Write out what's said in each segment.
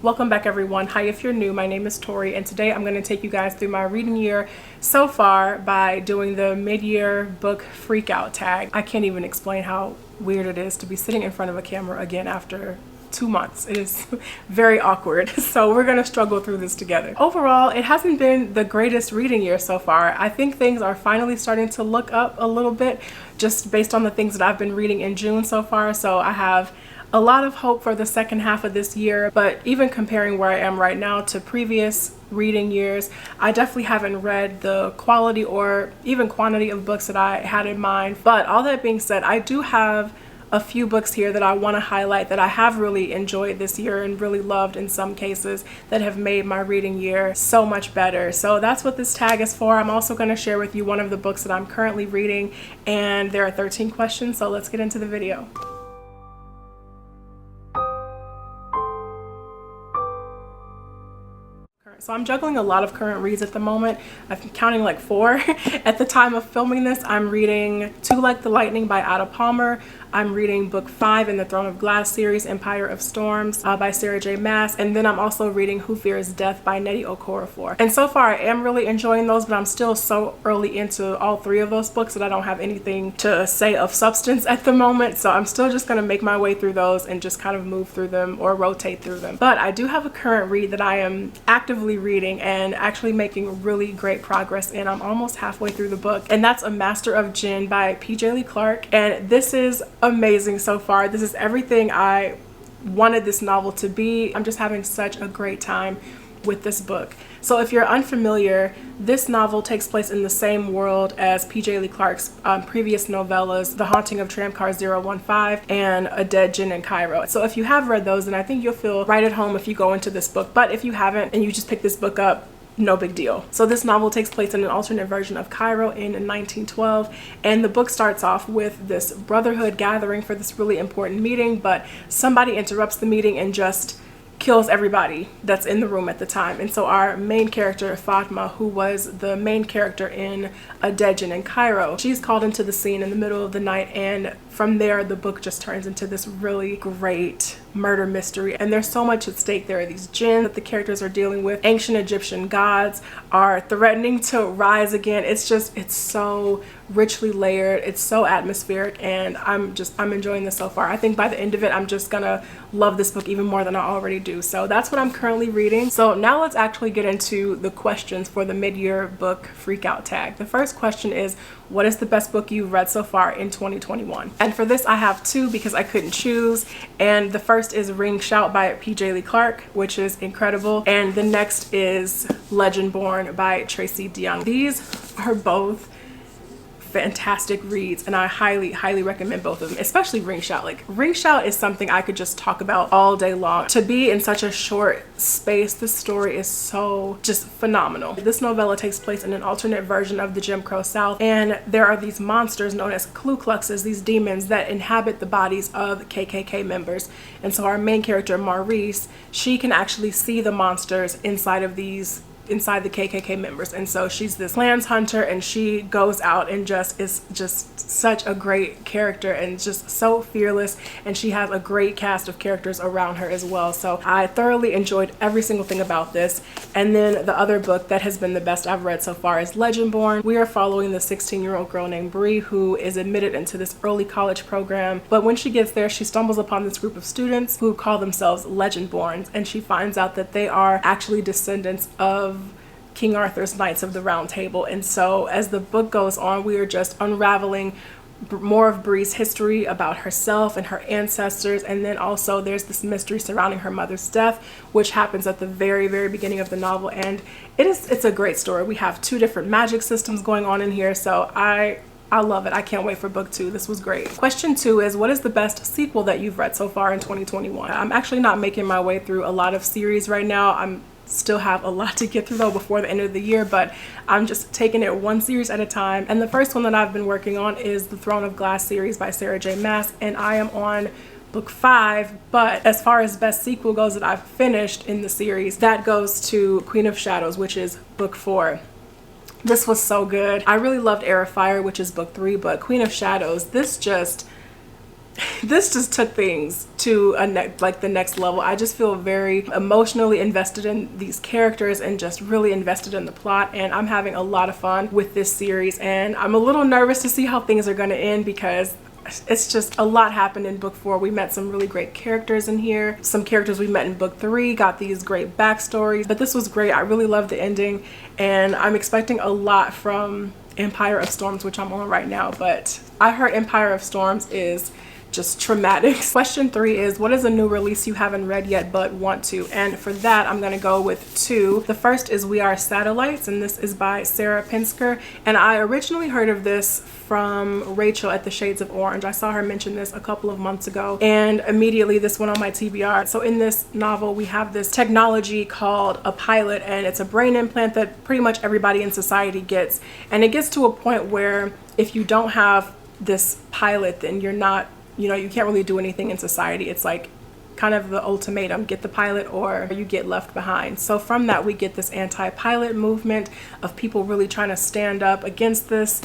Welcome back everyone. Hi, if you're new, my name is Tori and today I'm going to take you guys through my reading year so far by doing the mid-year book Freakout tag. I can't even explain how weird it is to be sitting in front of a camera again after 2 months. It is very awkward. So we're going to struggle through this together. Overall, it hasn't been the greatest reading year so far. I think things are finally starting to look up a little bit just based on the things that I've been reading in June so far. So I have a lot of hope for the second half of this year, but even comparing where I am right now to previous reading years, I definitely haven't read the quality or even quantity of books that I had in mind. But all that being said, I do have a few books here that I want to highlight that I have really enjoyed this year and really loved in some cases that have made my reading year so much better. So that's what this tag is for. I'm also going to share with you one of the books that I'm currently reading, and there are 13 questions, so let's get into the video. So I'm juggling a lot of current reads at the moment. I'm counting like 4 at the time of filming this. I'm reading Two Like the Lightning by Ada Palmer. I'm reading book 5 in the Throne of Glass series, Empire of Storms by Sarah J. Maas. And then I'm also reading Who Fears Death by Nnedi Okorafor. And so far I am really enjoying those, but I'm still so early into all 3 of those books that I don't have anything to say of substance at the moment. So I'm still just going to make my way through those and just kind of move through them or rotate through them. But I do have a current read that I am actively reading and actually making really great progress in. I'm almost halfway through the book, and that's A Master of Djinn by Jeli Clark. And this is amazing so far. This is everything I wanted this novel to be. I'm just having such a great time with this book. So if you're unfamiliar, this novel takes place in the same world as Jeli Clark's previous novellas, The Haunting of Tramcar 015 and A Dead Djinn in Cairo. So if you have read those, then I think you'll feel right at home if you go into this book. But if you haven't and you just pick this book up, no big deal. So this novel takes place in an alternate version of Cairo in 1912, and the book starts off with this brotherhood gathering for this really important meeting, but somebody interrupts the meeting and just kills everybody that's in the room at the time. And so our main character, Fatma, who was the main character in A Dead Djinn in Cairo, she's called into the scene in the middle of the night, and from there the book just turns into this really great murder mystery. And there's so much at stake. There are these djinn that the characters are dealing with. Ancient Egyptian gods are threatening to rise again. It's so richly layered, it's so atmospheric, and I'm enjoying this so far. I think by the end of it I'm just gonna love this book even more than I already do. So that's what I'm currently reading. So now let's actually get into the questions for the mid-year book Freakout tag. The first question is, what is the best book you've read so far in 2021? And for this I have 2 because I couldn't choose, and the first is Ring Shout by Jeli Clark, which is incredible, and the next is Legendborn by Tracy Deonn. These are both fantastic reads, and I highly recommend both of them, especially Ring Shout. Like, Ring Shout is something I could just talk about all day long. To be in such a short space, this story is so just phenomenal. This novella takes place in an alternate version of the Jim Crow South, and there are these monsters known as Ku Kluxes, these demons that inhabit the bodies of KKK members. And so our main character, Maurice, she can actually see the monsters inside the KKK members, and so she's this clans hunter, and she goes out and is just such a great character and just so fearless, and she has a great cast of characters around her as well. So I thoroughly enjoyed every single thing about this. And then the other book that has been the best I've read so far is Legendborn. We are following the 16-year-old girl named Bree who is admitted into this early college program, but when she gets there she stumbles upon this group of students who call themselves Legendborns, and she finds out that they are actually descendants of King Arthur's Knights of the Round Table. And so as the book goes on, we are just unraveling more of Bree's history about herself and her ancestors, and then also there's this mystery surrounding her mother's death, which happens at the very beginning of the novel. And it's a great story. We have 2 different magic systems going on in here, so I love it. I can't wait for book 2. This was great. Question 2 is, what is the best sequel that you've read so far in 2021? I'm actually not making my way through a lot of series right now. I'm still have a lot to get through though before the end of the year, but I'm just taking it one series at a time. And the first one that I've been working on is the Throne of Glass series by Sarah J. Maas, and I am on book 5. But as far as best sequel goes that I've finished in the series, that goes to Queen of Shadows, which is book 4. This was so good. I really loved Air of Fire, which is book 3, but Queen of Shadows, this just this just took things to like the next level. I just feel very emotionally invested in these characters and just really invested in the plot, and I'm having a lot of fun with this series, and I'm a little nervous to see how things are going to end because it's just a lot happened in book 4. We met some really great characters in here. Some characters we met in book 3 got these great backstories, but this was great. I really loved the ending, and I'm expecting a lot from Empire of Storms, which I'm on right now, but I heard Empire of Storms is just traumatic. Question 3 is, what is a new release you haven't read yet but want to? And for that, I'm gonna go with 2. The first is We Are Satellites, and this is by Sarah Pinsker. And I originally heard of this from Rachel at the Shades of Orange. I saw her mention this a couple of months ago, and immediately this went on my TBR. So in this novel, we have this technology called a pilot, and it's a brain implant that pretty much everybody in society gets. And it gets to a point where if you don't have this pilot, then you're not, you can't really do anything in society. It's like kind of the ultimatum, get the pilot or you get left behind. So from that, we get this anti-pilot movement of people really trying to stand up against this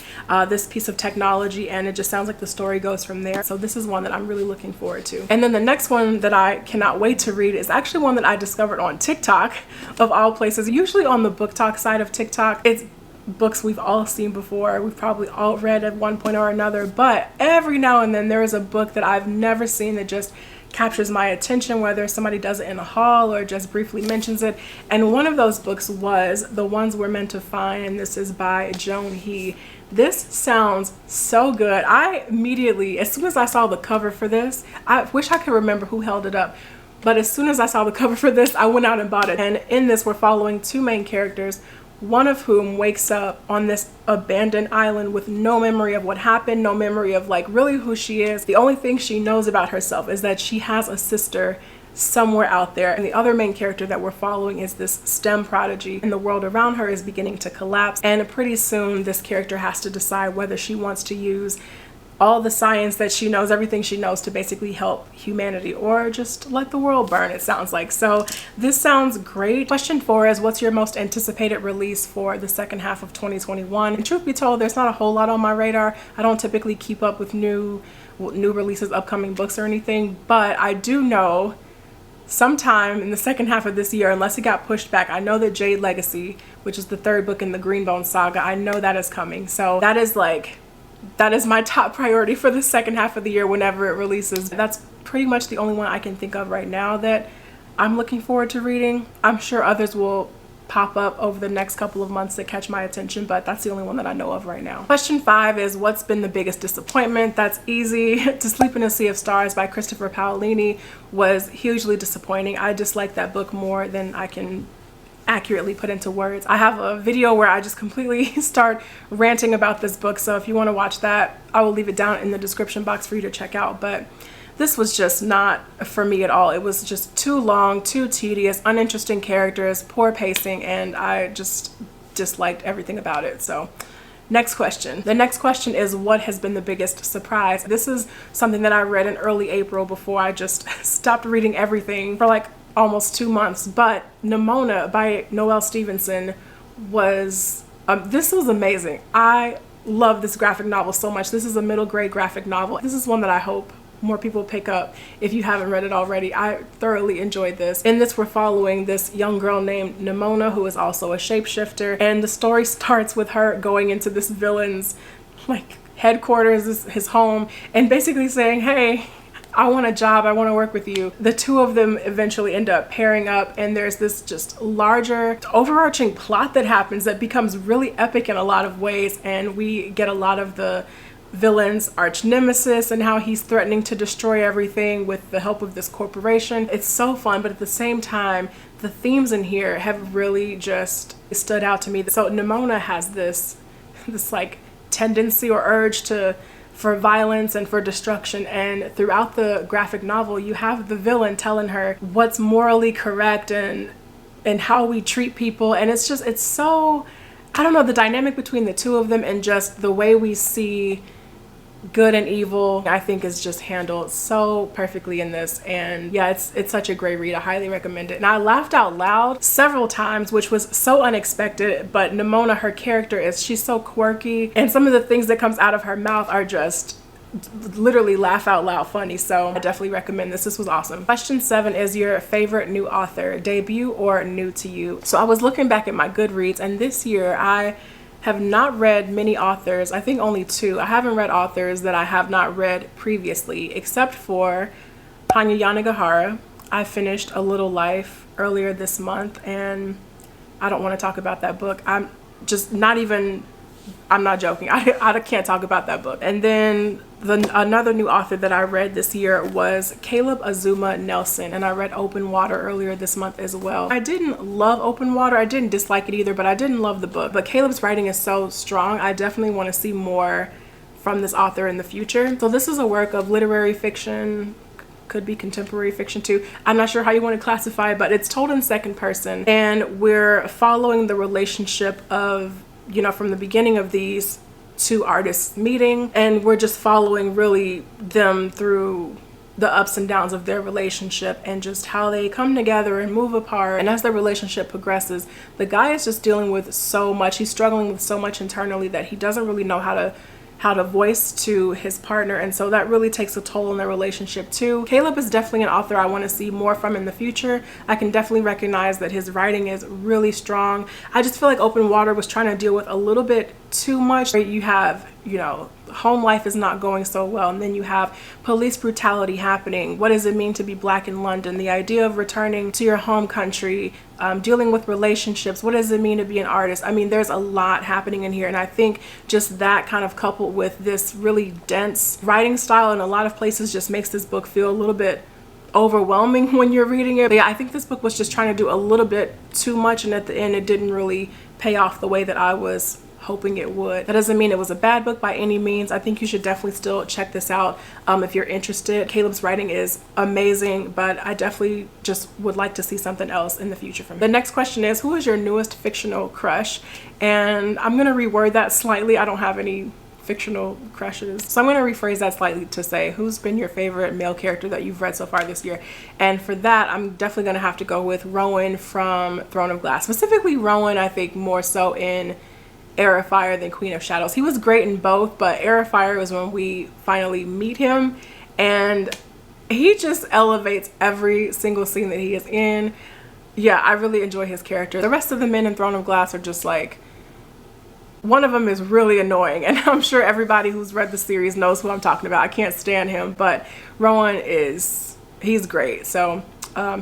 piece of technology, and it just sounds like the story goes from there. So this is one that I'm really looking forward to. And then the next one that I cannot wait to read is actually one that I discovered on TikTok, of all places. Usually on the book talk side of TikTok, it's books we've all seen before, we've probably all read at one point or another, but every now and then there is a book that I've never seen that just captures my attention, whether somebody does it in a haul or just briefly mentions it. And one of those books was The Ones We're Meant to Find, and this is by Joan. This sounds so good. I immediately, as soon as I saw the cover for this, I wish I could remember who held it up, but as soon as I saw the cover for this, I went out and bought it. And in this, we're following 2 main characters, one of whom wakes up on this abandoned island with no memory of what happened, no memory of like really who she is. The only thing she knows about herself is that she has a sister somewhere out there. And the other main character that we're following is this STEM prodigy, and the world around her is beginning to collapse. And pretty soon this character has to decide whether she wants to use all the science that she knows, everything she knows, to basically help humanity, or just let the world burn, it sounds like. So this sounds great. Question 4 is, what's your most anticipated release for the second half of 2021? And truth be told, there's not a whole lot on my radar. I don't typically keep up with new releases, upcoming books or anything, but I do know sometime in the second half of this year, unless it got pushed back, I know that Jade Legacy, which is the 3rd book in the Greenbone saga, I know that is coming. So that is my top priority for the second half of the year whenever it releases. That's pretty much the only one I can think of right now that I'm looking forward to reading. I'm sure others will pop up over the next couple of months that catch my attention, but that's the only one that I know of right now. Question 5 is, what's been the biggest disappointment? That's easy. To Sleep in a Sea of Stars by Christopher Paolini was hugely disappointing. I disliked that book more than I can accurately put into words. I have a video where I just completely start ranting about this book, so if you want to watch that, I will leave it down in the description box for you to check out. But this was just not for me at all. It was just too long, too tedious, uninteresting characters, poor pacing, and I just disliked everything about it. So next question. The next question is, what has been the biggest surprise? This is something that I read in early April before I just stopped reading everything for like almost 2 months, but Nimona by Noelle Stevenson was, this was amazing. I love this graphic novel so much. This is a middle grade graphic novel. This is one that I hope more people pick up if you haven't read it already. I thoroughly enjoyed this. In this, we're following this young girl named Nimona, who is also a shapeshifter, and the story starts with her going into this villain's like headquarters, his home, and basically saying, hey, I want a job, I want to work with you. The 2 of them eventually end up pairing up, and there's this just larger overarching plot that happens that becomes really epic in a lot of ways, and we get a lot of the villain's arch nemesis and how he's threatening to destroy everything with the help of this corporation. It's so fun, but at the same time, the themes in here have really just stood out to me. So Nimona has this like tendency or urge for violence and for destruction, and throughout the graphic novel you have the villain telling her what's morally correct and how we treat people, and it's so, I don't know, the dynamic between the 2 of them and just the way we see good and evil, I think is just handled so perfectly in this. And yeah, it's such a great read. I highly recommend it. And I laughed out loud several times, which was so unexpected. But Nimona, her character, she's so quirky, and some of the things that comes out of her mouth are just literally laugh out loud funny. So I definitely recommend this. This was awesome. Question 7 is your favorite new author, debut or new to you? So I was looking back at my Goodreads, and this year I have not read many authors. I think only 2. I haven't read authors that I have not read previously, except for Hanya Yanigahara. I finished A Little Life earlier this month, and I don't want to talk about that book. I'm not joking. I can't talk about that book. And then another new author that I read this year was Caleb Azumah Nelson, and I read Open Water earlier this month as well. I didn't love Open Water. I didn't dislike it either, but I didn't love the book. But Caleb's writing is so strong. I definitely want to see more from this author in the future. So this is a work of literary fiction, could be contemporary fiction too. I'm not sure how you want to classify it, but it's told in second person, and we're following the relationship of, you know, from the beginning of these 2 artists meeting, and we're just following really them through the ups and downs of their relationship and just how they come together and move apart. And as their relationship progresses, the guy is just dealing with so much. He's struggling with so much internally that he doesn't really know how to voice to his partner, and so that really takes a toll on their relationship too. Caleb is definitely an author I want to see more from in the future. I can definitely recognize that his writing is really strong. I just feel like Open Water was trying to deal with a little bit too much. You have, you know, home life is not going so well, and then you have police brutality happening. What does it mean to be Black in London? The idea of returning to your home country, dealing with relationships. What does it mean to be an artist? I mean, there's a lot happening in here, and I think just that kind of coupled with this really dense writing style in a lot of places just makes this book feel a little bit overwhelming when you're reading it. But yeah, I think this book was just trying to do a little bit too much, and at the end it didn't really pay off the way that I was hoping it would. That doesn't mean it was a bad book by any means. I think you should definitely still check this out if you're interested. Caleb's writing is amazing, but I definitely just would like to see something else in the future from him. The next question is, who is your newest fictional crush? And I'm gonna reword that slightly. I don't have any fictional crushes, so I'm going to rephrase that slightly to say, who's been your favorite male character that you've read so far this year? And for that, I'm definitely going to have to go with Rowan from Throne of Glass. Specifically Rowan, I think more so in Heir of Fire than Queen of Shadows. He was great in both, but Heir of Fire was when we finally meet him, and he just elevates every single scene that he is in. Yeah, I really enjoy his character. The rest of the men in Throne of Glass are just like, one of them is really annoying, and I'm sure everybody who's read the series knows who I'm talking about. I can't stand him, but Rowan he's great. So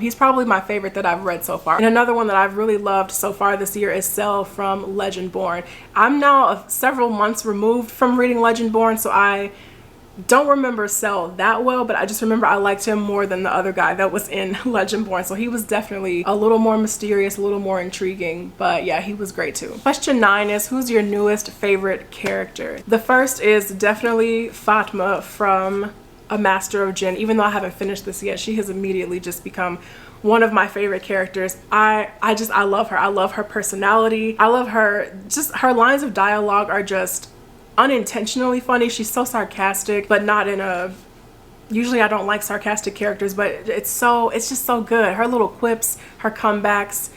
he's probably my favorite that I've read so far. And another one that I've really loved so far this year is Cell from Legendborn. I'm now several months removed from reading Legendborn, so I don't remember Cell that well, but I just remember I liked him more than the other guy that was in Legendborn. So he was definitely a little more mysterious, a little more intriguing, but yeah, he was great too. Question 9 is, who's your newest favorite character? The first is definitely Fatma from A Master of Djinn. Even though I haven't finished this yet, she has immediately just become one of my favorite characters. I love her. I love her personality. I love her, just her lines of dialogue are just unintentionally funny. She's so sarcastic, but not in a, usually I don't like sarcastic characters, but it's just so good. Her little quips, her comebacks,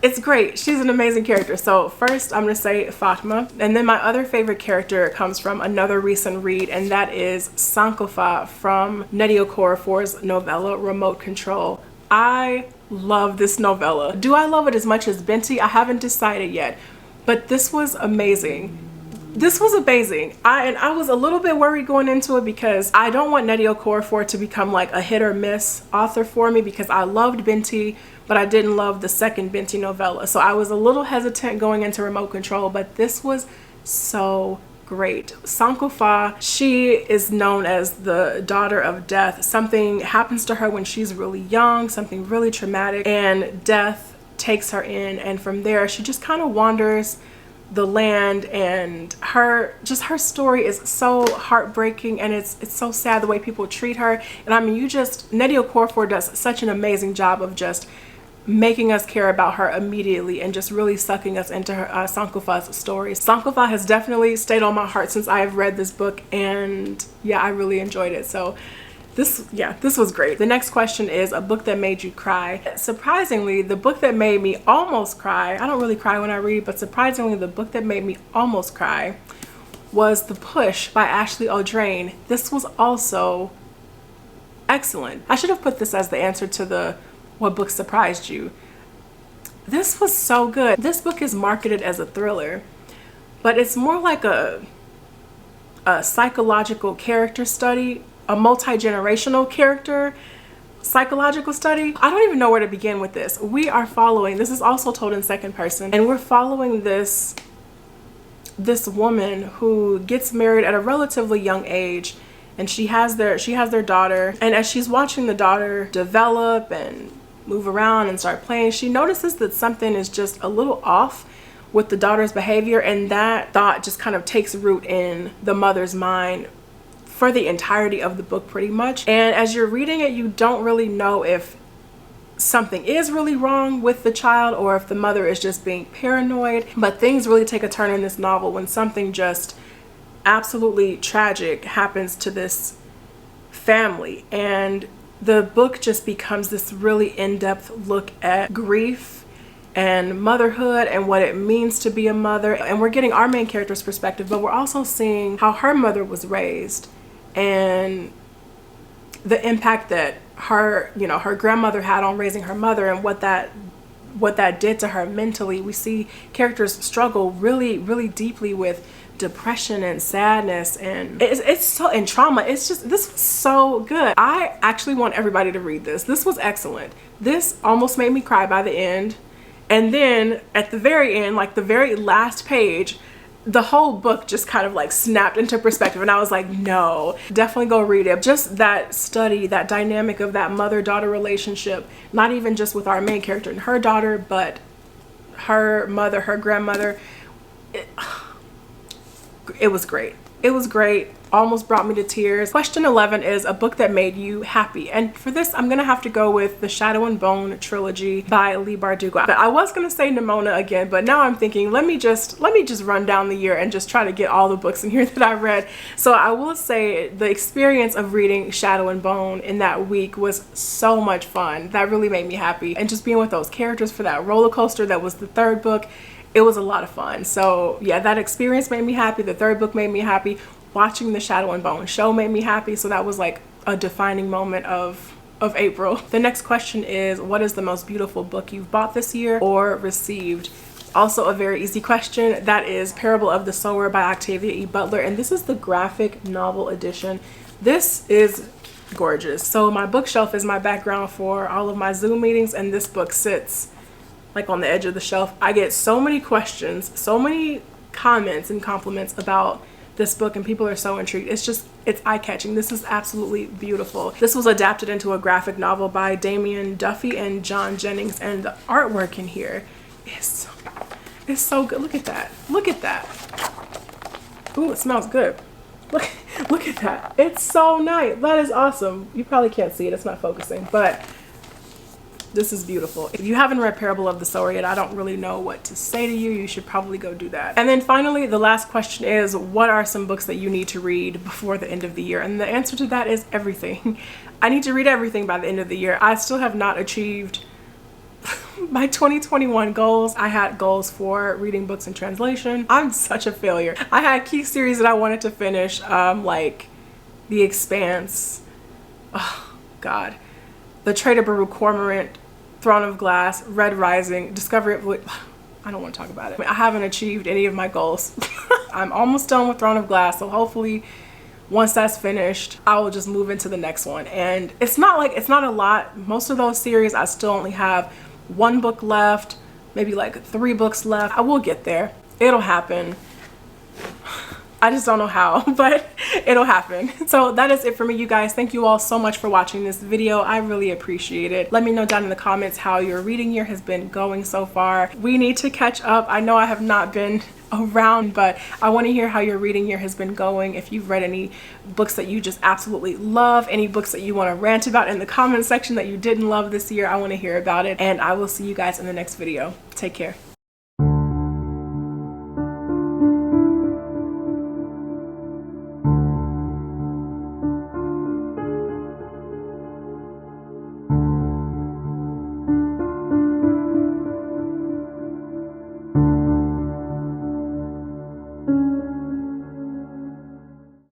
it's great. She's an amazing character. So first I'm gonna say Fatma, and then my other favorite character comes from another recent read, and that is Sankofa from Nnedi Okorafor's novella Remote Control. I love this novella. Do I love it as much as Binti? I haven't decided yet, but this was amazing. This was amazing. I was a little bit worried going into it because I don't want Nnedi Okorafor to become like a hit or miss author for me, because I loved Binti, but I didn't love the second Binti novella. So I was a little hesitant going into Remote Control, but this was so great. Sankofa, she is known as the daughter of death. Something happens to her when she's really young, something really traumatic, and death takes her in, and from there she just kind of wanders the land, and her story is so heartbreaking, and it's so sad the way people treat her. And I mean, Nnedi Okorafor does such an amazing job of just making us care about her immediately and just really sucking us into her Sankofa's story. Sankofa has definitely stayed on my heart since I have read this book, and yeah, I really enjoyed it. So this was great. The next question is a book that made you cry. Surprisingly, the book that made me almost cry, I don't really cry when I read, but surprisingly the book that made me almost cry was The Push by Ashley Audrain. This was also excellent. I should have put this as the answer to the what book surprised you. This was so good. This book is marketed as a thriller, but it's more like a psychological character study, a multi-generational character psychological study. I don't even know where to begin with this. We are following, this is also told in second person, and we're following this woman who gets married at a relatively young age, and she has their daughter, and as she's watching the daughter develop and move around and start playing, she notices that something is just a little off with the daughter's behavior, and that thought just kind of takes root in the mother's mind for the entirety of the book pretty much. And as you're reading it, you don't really know if something is really wrong with the child or if the mother is just being paranoid. But things really take a turn in this novel when something just absolutely tragic happens to this family, and the book just becomes this really in-depth look at grief and motherhood and what it means to be a mother. And we're getting our main character's perspective, but we're also seeing how her mother was raised and the impact that her grandmother had on raising her mother, and what that did to her mentally. We see characters struggle really, really deeply with depression and sadness, and it's so, and trauma. It's just, this was so good. I actually want everybody to read this. This was excellent. This almost made me cry by the end, and then at the very end, like the very last page, the whole book just kind of like snapped into perspective, and I was like, no, definitely go read it. Just that study, that dynamic of that mother-daughter relationship, not even just with our main character and her daughter, but her mother, her grandmother. It was great. It was great. Almost brought me to tears. Question 11 is a book that made you happy. And for this, I'm gonna have to go with the Shadow and Bone trilogy by Leigh Bardugo. I was gonna say Nimona again, but now I'm thinking, let me just run down the year and just try to get all the books in here that I read. So I will say the experience of reading Shadow and Bone in that week was so much fun. That really made me happy. And just being with those characters for that roller coaster that was the third book, it was a lot of fun. So yeah, that experience made me happy. The third book made me happy. Watching the Shadow and Bone show made me happy. So that was like a defining moment of April. The next question is, what is the most beautiful book you've bought this year or received? Also a very easy question. That is Parable of the Sower by Octavia E. Butler. And this is the graphic novel edition. This is gorgeous. So my bookshelf is my background for all of my Zoom meetings, and this book sits like on the edge of the shelf. I get so many questions, so many comments and compliments about this book, and people are so intrigued. It's eye-catching. This is absolutely beautiful. This was adapted into a graphic novel by Damian Duffy and John Jennings, and the artwork in here is so good. Look at that. Look at that. Ooh, it smells good. Look at that. It's so nice. That is awesome. You probably can't see it. It's not focusing, but this is beautiful. If you haven't read Parable of the Sower yet, I don't really know what to say to you. You should probably go do that. And then finally, the last question is, what are some books that you need to read before the end of the year? And the answer to that is everything. I need to read everything by the end of the year. I still have not achieved my 2021 goals. I had goals for reading books in translation. I'm such a failure. I had key series that I wanted to finish, like The Expanse. Oh, God. The Trade of Baru Cormorant, Throne of Glass, Red Rising, Discovery of... I don't want to talk about it. I haven't achieved any of my goals. I'm almost done with Throne of Glass, so hopefully once that's finished, I will just move into the next one. And it's not a lot. Most of those series, I still only have one book left, maybe like 3 books left. I will get there. It'll happen. I just don't know how, but it'll happen. So that is it for me, you guys. Thank you all so much for watching this video. I really appreciate it. Let me know down in the comments how your reading year has been going so far. We need to catch up. I know I have not been around, but I want to hear how your reading year has been going. If you've read any books that you just absolutely love, any books that you want to rant about in the comment section that you didn't love this year, I want to hear about it. And I will see you guys in the next video. Take care.